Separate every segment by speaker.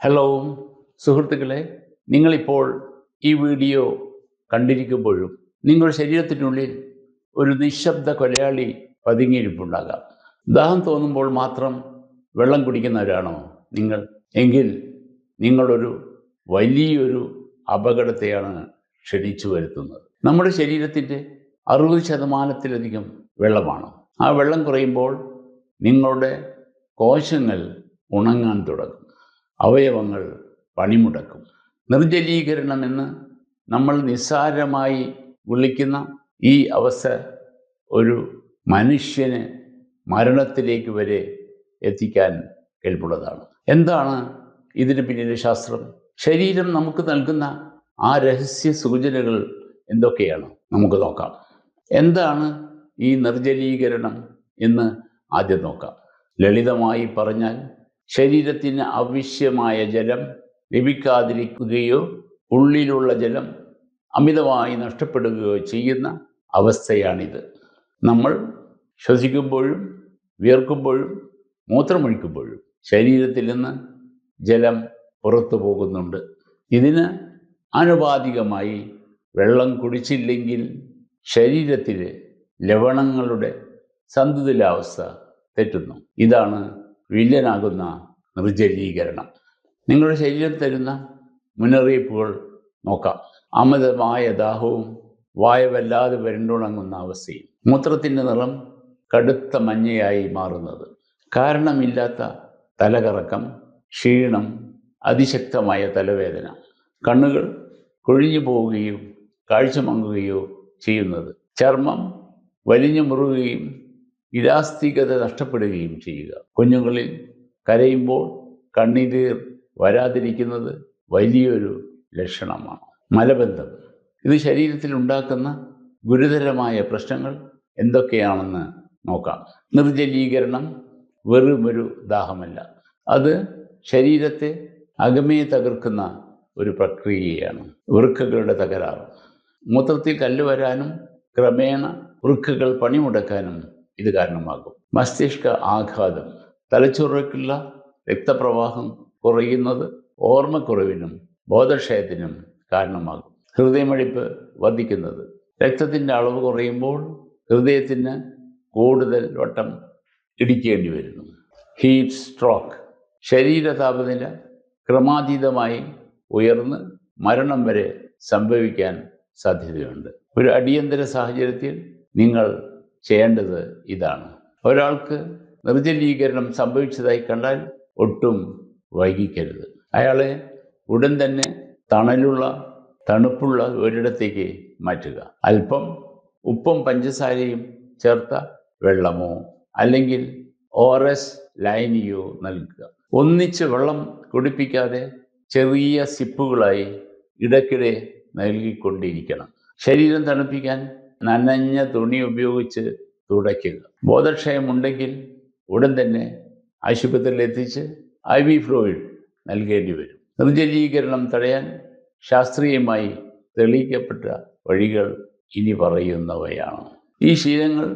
Speaker 1: Hello സുഹൃത്തുക്കളെ, നിങ്ങളിപ്പോൾ ഈ വീഡിയോ കണ്ടിരിക്കുമ്പോഴും നിങ്ങളുടെ ശരീരത്തിനുള്ളിൽ ഒരു നിശബ്ദ കൊലയാളി പതുങ്ങിയിരിപ്പുണ്ടാകാം. ദാഹം തോന്നുമ്പോൾ മാത്രം വെള്ളം കുടിക്കുന്നവരാണോ നിങ്ങൾ? എങ്കിൽ നിങ്ങളൊരു വലിയൊരു അപകടത്തെയാണ് ക്ഷണിച്ചു വരുത്തുന്നത്. നമ്മുടെ ശരീരത്തിൻ്റെ 60% വെള്ളമാണ്. ആ വെള്ളം കുറയുമ്പോൾ നിങ്ങളുടെ കോശങ്ങൾ ഉണങ്ങാൻ തുടങ്ങും, അവയവങ്ങൾ പണിമുടക്കും. നിർജ്ജലീകരണമെന്ന് നമ്മൾ നിസ്സാരമായി വിളിക്കുന്ന ഈ അവസ്ഥ ഒരു മനുഷ്യന് മരണത്തിലേക്ക് വരെ എത്തിക്കാൻ കെൽപ്പുള്ളതാണ്. എന്താണ് ഇതിന് പിന്നിലെ ശാസ്ത്രം? ശരീരം നമുക്ക് നൽകുന്ന ആ രഹസ്യ സൂചനകൾ എന്തൊക്കെയാണ് നമുക്ക് നോക്കാം. എന്താണ് ഈ നിർജ്ജലീകരണം എന്ന് ആദ്യം നോക്കാം. ലളിതമായി പറഞ്ഞാൽ, ശരീരത്തിന് ആവശ്യമായ ജലം ലഭിക്കാതിരിക്കുകയോ ഉള്ളിലുള്ള ജലം അമിതമായി നഷ്ടപ്പെടുകയോ ചെയ്യുന്ന അവസ്ഥയാണിത്. നമ്മൾ ശ്വസിക്കുമ്പോഴും വിയർക്കുമ്പോഴും മൂത്രമൊഴിക്കുമ്പോഴും ശരീരത്തിൽ നിന്ന് ജലം പുറത്തു പോകുന്നുണ്ട്. ഇതിന് ആനുപാതികമായി വെള്ളം കുടിച്ചില്ലെങ്കിൽ ശരീരത്തിലെ ലവണങ്ങളുടെ സന്തുലിതാവസ്ഥ തെറ്റുന്നു. ഇതാണ് വില്ലനാകുന്ന നിർജ്ജലീകരണം. നിങ്ങളുടെ ശരീരം തരുന്ന മുന്നറിയിപ്പുകൾ നോക്കാം. അമിതമായ ദാഹവും വായ വല്ലാതെ വരണ്ടുണങ്ങുന്ന അവസ്ഥയും, മൂത്രത്തിൻ്റെ നിറം കടുത്ത മഞ്ഞയായി മാറുന്നത്, കാരണമില്ലാത്ത തലകറക്കം, ക്ഷീണം, അതിശക്തമായ തലവേദന, കണ്ണുകൾ കൊഴിഞ്ഞു പോവുകയും കാഴ്ച മങ്ങുകയോ ചെയ്യുന്നത്, ചർമ്മം വലിഞ്ഞു മുറുകുകയും ഇലാസ്തികത നഷ്ടപ്പെടുകയും ചെയ്യുക. കുഞ്ഞുങ്ങളിൽ കരയുമ്പോൾ കണ്ണീർ വരാതിരിക്കുന്നത് വലിയൊരു ലക്ഷണമാണ്. മലബന്ധം, ഇത് ശരീരത്തിൽ ഉണ്ടാക്കുന്ന ഗുരുതരമായ പ്രശ്നങ്ങൾ എന്തൊക്കെയാണെന്ന് നോക്കാം. നിർജ്ജലീകരണം വെറുമൊരു ദാഹമല്ല, അത് ശരീരത്തെ അകമേ തകർക്കുന്ന ഒരു പ്രക്രിയയാണ്. വൃക്കകളുടെ തകരാറ്, മൂത്രത്തിൽ കല്ല് വരാനും ക്രമേണ വൃക്കകൾ പണിമുടക്കാനും ഇത് കാരണമാകും. മസ്തിഷ്ക ആഘാതം, തലച്ചോറിലേക്കുള്ള രക്തപ്രവാഹം കുറയുന്നത് ഓർമ്മക്കുറവിനും ബോധക്ഷയത്തിനും കാരണമാകും. ഹൃദയമിടിപ്പ് വർദ്ധിക്കുന്നത്, രക്തത്തിൻ്റെ അളവ് കുറയുമ്പോൾ ഹൃദയത്തിന് കൂടുതൽ വട്ടം ഇടിക്കേണ്ടി വരുന്നു. ഹീറ്റ് സ്ട്രോക്ക്, ശരീര താപനില ക്രമാതീതമായി ഉയർന്ന് മരണം വരെ സംഭവിക്കാൻ സാധ്യതയുണ്ട്. ഒരു അടിയന്തര സാഹചര്യത്തിൽ നിങ്ങൾ ചെയ്യേണ്ടത് ഇതാണ്. ഒരാൾക്ക് നിർജ്ജലീകരണം സംഭവിച്ചതായി കണ്ടാൽ ഒട്ടും വൈകിക്കരുത്. അയാളെ ഉടൻ തന്നെ തണുപ്പുള്ള ഒരിടത്തേക്ക് മാറ്റുക. അല്പം ഉപ്പും പഞ്ചസാരയും ചേർത്ത വെള്ളമോ അല്ലെങ്കിൽ ORS ലൈനിയോ നൽകുക. ഒന്നിച്ച് വെള്ളം കുടിപ്പിക്കാതെ ചെറിയ സിപ്പുകളായി ഇടയ്ക്കിടെ നൽകിക്കൊണ്ടിരിക്കണം. ശരീരം തണുപ്പിക്കാൻ നനഞ്ഞ തുണി ഉപയോഗിച്ച് തുടയ്ക്കുക. ബോധക്ഷയമുണ്ടെങ്കിൽ ഉടൻ തന്നെ ആശുപത്രിയിൽ എത്തിച്ച് IV ഫ്ലൂയിഡ് നൽകേണ്ടി വരും. നിർജ്ജലീകരണം തടയാൻ ശാസ്ത്രീയമായി തെളിയിക്കപ്പെട്ട വഴികൾ ഇനി പറയുന്നവയാണ്. ഈ ശീലങ്ങൾ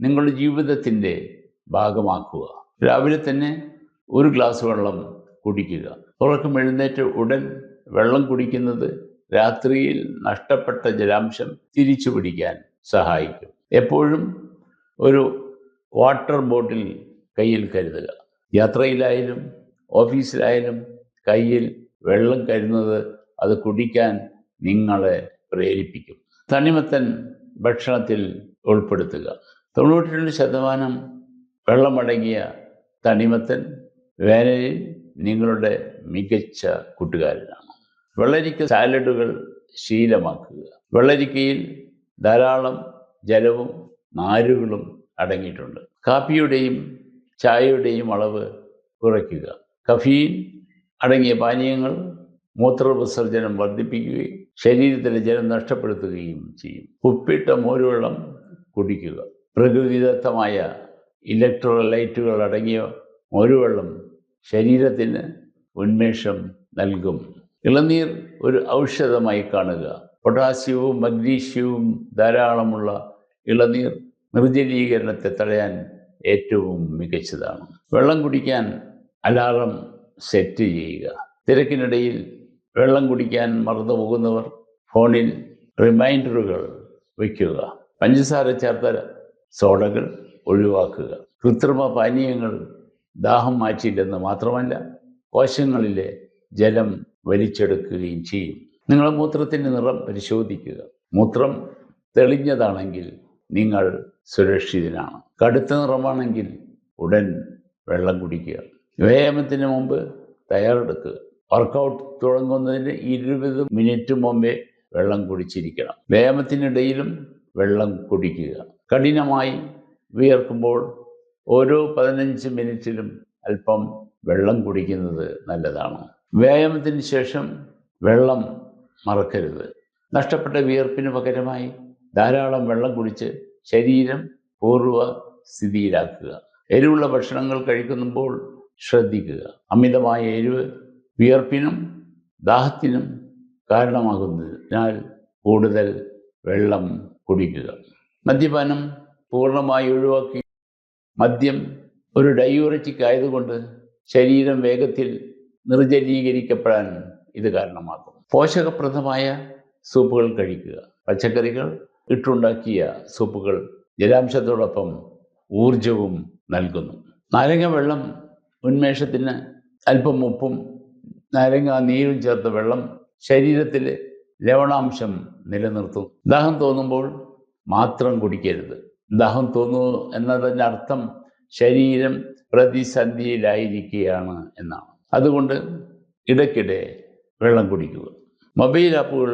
Speaker 1: നിങ്ങളുടെ ജീവിതത്തിൻ്റെ ഭാഗമാക്കുക. രാവിലെ തന്നെ ഒരു ഗ്ലാസ് വെള്ളം കുടിക്കുക. ഉറക്കം എഴുന്നേറ്റ് ഉടൻ വെള്ളം കുടിക്കുന്നത് രാത്രിയിൽ നഷ്ടപ്പെട്ട ജലാംശം തിരിച്ചു പിടിക്കാൻ സഹായിക്കും. എപ്പോഴും ഒരു വാട്ടർ ബോട്ടിൽ കയ്യിൽ കരുതുക. യാത്രയിലായാലും ഓഫീസിലായാലും കയ്യിൽ വെള്ളം കരുതുന്നത് അത് കുടിക്കാൻ നിങ്ങളെ പ്രേരിപ്പിക്കും. തണ്ണിമത്തൻ ഭക്ഷണത്തിൽ ഉൾപ്പെടുത്തുക. 92% വെള്ളമടങ്ങിയ തണ്ണിമത്തൻ വേനലിൽ നിങ്ങളുടെ മികച്ച കൂട്ടുകാരനാണ്. വെള്ളരിക്ക സാലഡുകൾ ശീലമാക്കുക. വെള്ളരിക്കയിൽ ധാരാളം ജലവും നാരുകളും അടങ്ങിയിട്ടുണ്ട്. കാപ്പിയുടെയും ചായയുടെയും അളവ് കുറയ്ക്കുക. കഫീൻ അടങ്ങിയ പാനീയങ്ങൾ മൂത്രവിസർജനം വർദ്ധിപ്പിക്കുകയും ശരീരത്തിലെ ജലം നഷ്ടപ്പെടുത്തുകയും ചെയ്യും. ഉപ്പിട്ട മോരുവെള്ളം കുടിക്കുക. പ്രകൃതിദത്തമായ ഇലക്ട്രോലൈറ്റുകൾ അടങ്ങിയ മോരുവെള്ളം ശരീരത്തിന് ഉന്മേഷം നൽകും. ഇളനീർ ഒരു ഔഷധമായി കാണുക. പൊട്ടാസ്യവും മഗ്നീഷ്യവും ധാരാളമുള്ള ഇളനീർ നിർജ്ജലീകരണത്തെ തടയാൻ ഏറ്റവും മികച്ചതാണ്. വെള്ളം കുടിക്കാൻ അലാറം സെറ്റ് ചെയ്യുക. തിരക്കിനിടയിൽ വെള്ളം കുടിക്കാൻ മറന്നു പോകുന്നവർ ഫോണിൽ റിമൈൻഡറുകൾ വയ്ക്കുക. പഞ്ചസാര ചേർത്ത സോഡകൾ ഒഴിവാക്കുക. കൃത്രിമ പാനീയങ്ങൾ ദാഹം മാറ്റില്ലെന്ന് മാത്രമല്ല, കോശങ്ങളിലെ ജലം വലിച്ചെടുക്കുകയും ചെയ്യും. നിങ്ങളുടെ മൂത്രത്തിൻ്റെ നിറം പരിശോധിക്കുക. മൂത്രം തെളിഞ്ഞതാണെങ്കിൽ നിങ്ങൾ സുരക്ഷിതനാണ്. കടുത്ത നിറമാണെങ്കിൽ ഉടൻ വെള്ളം കുടിക്കുക. വ്യായാമത്തിന് മുമ്പ് തയ്യാറെടുക്കുക. വർക്കൗട്ട് തുടങ്ങുന്നതിന് 20 മിനിറ്റ് മുമ്പേ വെള്ളം കുടിച്ചിരിക്കണം. വ്യായാമത്തിനിടയിലും വെള്ളം കുടിക്കുക. കഠിനമായി വിയർക്കുമ്പോൾ ഓരോ 15 മിനിറ്റിലും അല്പം വെള്ളം കുടിക്കുന്നത് നല്ലതാണ്. വ്യായാമത്തിന് ശേഷം വെള്ളം മറക്കരുത്. നഷ്ടപ്പെട്ട വിയർപ്പിന് പകരമായി ധാരാളം വെള്ളം കുടിച്ച് ശരീരം പൂർവ്വ സ്ഥിതിയിലാക്കുക. എരിവുള്ള ഭക്ഷണങ്ങൾ കഴിക്കുമ്പോൾ ശ്രദ്ധിക്കുക. അമിതമായ എരിവ് വിയർപ്പിനും ദാഹത്തിനും കാരണമാകുന്നതിനാൽ കൂടുതൽ വെള്ളം കുടിക്കുക. മദ്യപാനം പൂർണ്ണമായി ഒഴിവാക്കി. മദ്യം ഒരു ഡയൂററ്റിക് ആയതുകൊണ്ട് ശരീരം വേഗത്തിൽ നിർജ്ജലീകരിക്കപ്പെടാൻ ഇത് കാരണമാകും. പോഷകപ്രദമായ സൂപ്പുകൾ കഴിക്കുക. പച്ചക്കറികൾ ഇട്ടുണ്ടാക്കിയ സൂപ്പുകൾ ജലാംശത്തോടൊപ്പം ഊർജവും നൽകുന്നു. നാരങ്ങ വെള്ളം ഉന്മേഷത്തിന്. അല്പം ഉപ്പും നാരങ്ങ നീരും ചേർത്ത വെള്ളം ശരീരത്തിൽ ലവണാംശം നിലനിർത്തും. ദാഹം തോന്നുമ്പോൾ മാത്രം കുടിക്കരുത്. ദാഹം തോന്നുന്നു എന്നതിൻ്റെ അർത്ഥം ശരീരം പ്രതിസന്ധിയിലായിരിക്കുകയാണ് എന്നാണ്. അതുകൊണ്ട് ഇടയ്ക്കിടെ വെള്ളം കുടിക്കുക. മൊബൈൽ ആപ്പുകൾ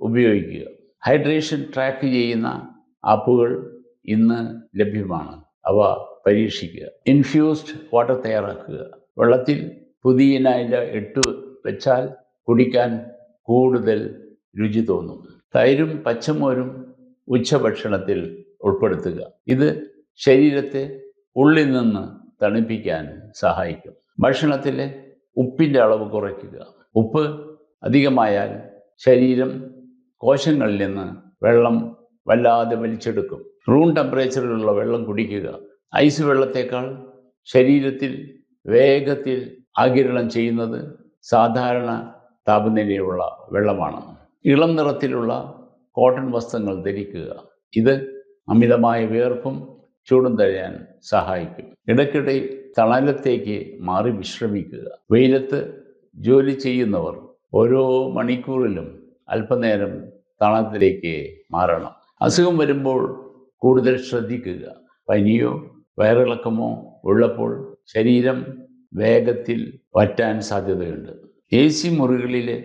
Speaker 1: ഉപയോഗിക്കുക. ഹൈഡ്രേഷൻ ട്രാക്ക് ചെയ്യുന്ന ആപ്പുകൾ ഇന്ന് ലഭ്യമാണ്. അവ പരീക്ഷിക്കുക. ഇൻഫ്യൂസ്ഡ് വാട്ടർ തയ്യാറാക്കുക. വെള്ളത്തിൽ പുതിന ഇല ഇട്ട് വെച്ചാൽ കുടിക്കാൻ കൂടുതൽ രുചി തോന്നും. തൈരും പച്ചമോരും ഉച്ചഭക്ഷണത്തിൽ ഉൾപ്പെടുത്തുക. ഇത് ശരീരത്തെ ഉള്ളിൽ നിന്ന് തണുപ്പിക്കാൻ സഹായിക്കും. ഭക്ഷണത്തിലെ ഉപ്പിൻ്റെ അളവ് കുറയ്ക്കുക. ഉപ്പ് അധികമായാൽ ശരീരം കോശങ്ങളിൽ നിന്ന് വെള്ളം വല്ലാതെ വലിച്ചെടുക്കും. റൂം ടെമ്പറേച്ചറിലുള്ള വെള്ളം കുടിക്കുക. ഐസ് വെള്ളത്തേക്കാൾ ശരീരത്തിൽ വേഗത്തിൽ ആഗിരണം ചെയ്യുന്നത് സാധാരണ താപനിലയുള്ള വെള്ളമാണ്. ഇളം നിറത്തിലുള്ള കോട്ടൺ വസ്ത്രങ്ങൾ ധരിക്കുക. ഇത് അമിതമായ വിയർപ്പും ചൂടും തടയാൻ സഹായിക്കും. ഇടയ്ക്കിടെ തണലത്തേക്ക് മാറി വിശ്രമിക്കുക. വെയിലത്ത് ജോലി ചെയ്യുന്നവർ ഓരോ മണിക്കൂറിലും അല്പനേരം തണലത്തിലേക്ക് മാറണം. അസുഖം വരുമ്പോൾ കൂടുതൽ ശ്രദ്ധിക്കുക. പനിയോ വയറിളക്കമോ ഉള്ളപ്പോൾ ശരീരം വേഗത്തിൽ വറ്റാൻ സാധ്യതയുണ്ട്. AC മുറികളിലെ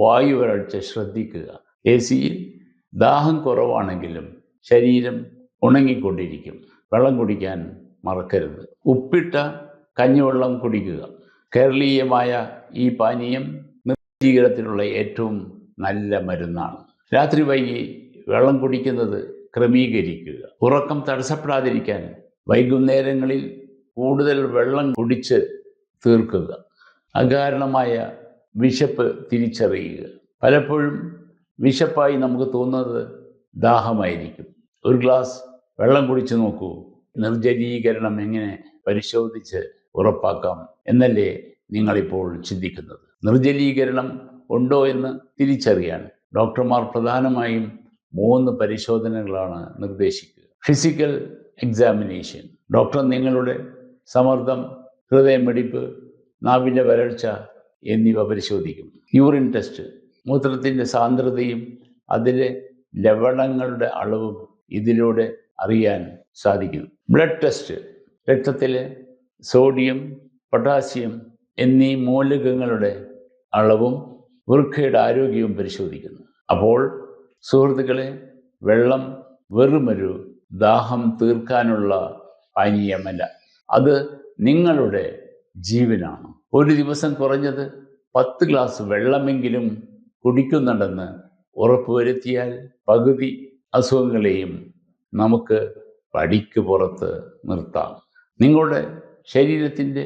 Speaker 1: വായു വരൾച്ച ശ്രദ്ധിക്കുക. AC-യിൽ ദാഹം കുറവാണെങ്കിലും ശരീരം ഉണങ്ങിക്കൊണ്ടിരിക്കും. വെള്ളം കുടിക്കാൻ മറക്കരുത്. ഉപ്പിട്ട കഞ്ഞിവെള്ളം കുടിക്കുക. കേരളീയമായ ഈ പാനീയം നിർജ്ജീകരണത്തിനുള്ള ഏറ്റവും നല്ല മരുന്നാണ്. രാത്രി വൈകി വെള്ളം കുടിക്കുന്നത് ക്രമീകരിക്കുക. ഉറക്കം തടസ്സപ്പെടാതിരിക്കാൻ വൈകുന്നേരങ്ങളിൽ കൂടുതൽ വെള്ളം കുടിച്ച് തീർക്കുക. അകാരണമായ വിശപ്പ് തിരിച്ചറിയുക. പലപ്പോഴും വിശപ്പായി നമുക്ക് തോന്നുന്നത് ദാഹമായിരിക്കും. ഒരു ഗ്ലാസ് വെള്ളം കുടിച്ചു നോക്കൂ. നിർജ്ജലീകരണം എങ്ങനെ പരിശോധിച്ച് ഉറപ്പാക്കാം എന്നല്ലേ നിങ്ങളിപ്പോൾ ചിന്തിക്കുന്നത്. നിർജ്ജലീകരണം ഉണ്ടോ എന്ന് തിരിച്ചറിയാൻ ഡോക്ടർമാർ പ്രധാനമായും 3 പരിശോധനകളാണ് നിർദ്ദേശിക്കുക. Physical examination. ഡോക്ടർ നിങ്ങളുടെ സമ്മർദ്ദം, ഹൃദയമിടിപ്പ്, നാവിൻ്റെ വരൾച്ച എന്നിവ പരിശോധിക്കും. Urine test. മൂത്രത്തിൻ്റെ സാന്ദ്രതയും അതിലെ ലവണങ്ങളുടെ അളവും ഇതിലൂടെ അറിയാൻ സാധിക്കുന്നു. Blood test. രക്തത്തിലെ സോഡിയം, പൊട്ടാസ്യം എന്നീ മൂലകങ്ങളുടെ അളവും വൃക്കയുടെ ആരോഗ്യവും പരിശോധിക്കുന്നു. അപ്പോൾ സുഹൃത്തുക്കളെ, വെള്ളം വെറുമൊരു ദാഹം തീർക്കാനുള്ള പാനീയമല്ല, അത് നിങ്ങളുടെ ജീവനാണ്. ഒരു ദിവസം കുറഞ്ഞത് 10 ഗ്ലാസ് വെള്ളമെങ്കിലും കുടിക്കുന്നുണ്ടെന്ന് ഉറപ്പുവരുത്തിയാൽ പകുതി അസുഖങ്ങളെയും നമുക്ക് പടിക്ക് പുറത്ത് നിർത്താം. നിങ്ങളുടെ ശരീരത്തിൻ്റെ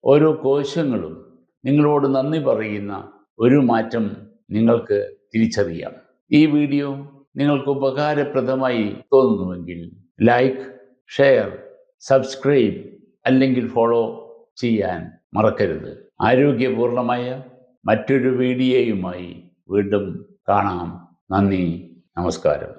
Speaker 1: ഓരോ കോശങ്ങളും നിങ്ങളോട് നന്ദി പറയുന്ന ഒരു മാറ്റം നിങ്ങൾക്ക് തിരിച്ചറിയാം. ഈ വീഡിയോ നിങ്ങൾക്ക് ഉപകാരപ്രദമായി തോന്നുന്നുവെങ്കിൽ ലൈക്ക്, ഷെയർ, സബ്സ്ക്രൈബ് അല്ലെങ്കിൽ ഫോളോ ചെയ്യാൻ മറക്കരുത്. ആരോഗ്യപൂർണമായ മറ്റൊരു വീഡിയോയുമായി വീണ്ടും കാണാം. നന്ദി, നമസ്കാരം.